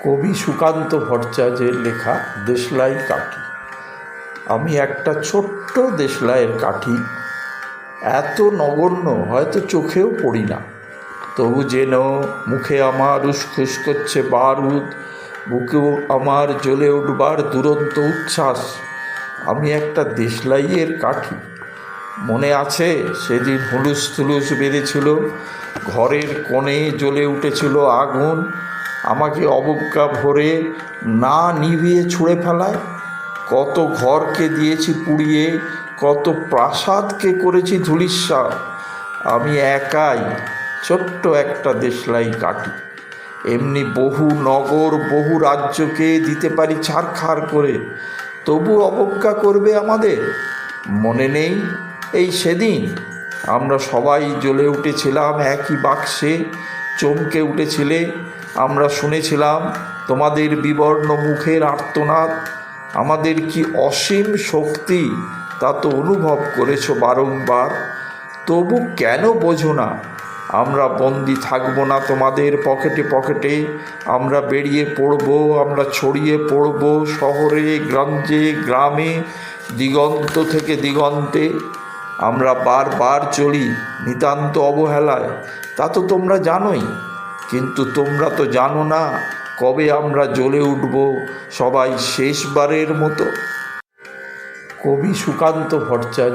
কবি সুকান্ত ভট্টাচার্যের লেখা দেশলাই কাঠি। আমি একটা ছোট্ট দেশলাইয়ের কাঠি, এত নগণ্য হয়তো চোখেও পড়ি না, তবু যেন মুখে আমার উসখুস করছে বারুদ, বুকেও আমার জ্বলে উঠবার দুরন্ত উচ্ছ্বাস। আমি একটা দেশলাইয়ের কাঠি। মনে আছে সেদিন হুলুস থুলুস বেঁধেছিল, ঘরের কোণে জ্বলে উঠেছিল আগুন, আমাকে অবজ্ঞা ভরে না নিভিয়ে ছুঁড়ে ফেলায়। কত ঘরকে দিয়েছি পুড়িয়ে, কত প্রাসাদকে করেছি ধূলিস্যাৎ। আমি একাই ছোট্ট একটা দেশলাই কাঠি। এমনি বহু নগর, বহু রাজ্যকে দিতে পারি ছারখার করে, তবু অবজ্ঞা করবে আমাদের। মনে নেই এই সেদিন আমরা সবাই জ্বলে উঠেছিলাম একই বাক্সে, চমকে উঠেছিলে। আমরা শুনেছিলাম তোমাদের বিবর্ণ মুখের আর্তনাদ। আমাদের কি অসীম শক্তি তা তো অনুভব করেছো বারংবার। তবু কেন বোঝো না আমরা বন্দি থাকবো না তোমাদের পকেটে পকেটে। আমরা বেরিয়ে পড়বো, আমরা ছড়িয়ে পড়বো শহরে, গঞ্জে, গ্রামে, দিগন্ত থেকে দিগন্তে। আমরা বারবার চলি নিতান্ত অবহেলায়, তা তো তোমরা জানোই। কিন্তু তোমরা তো জানো না কবে আমরা জ্বলে উঠব সবাই শেষবারের মতো। কবি সুকান্ত ভট্টাচার্য।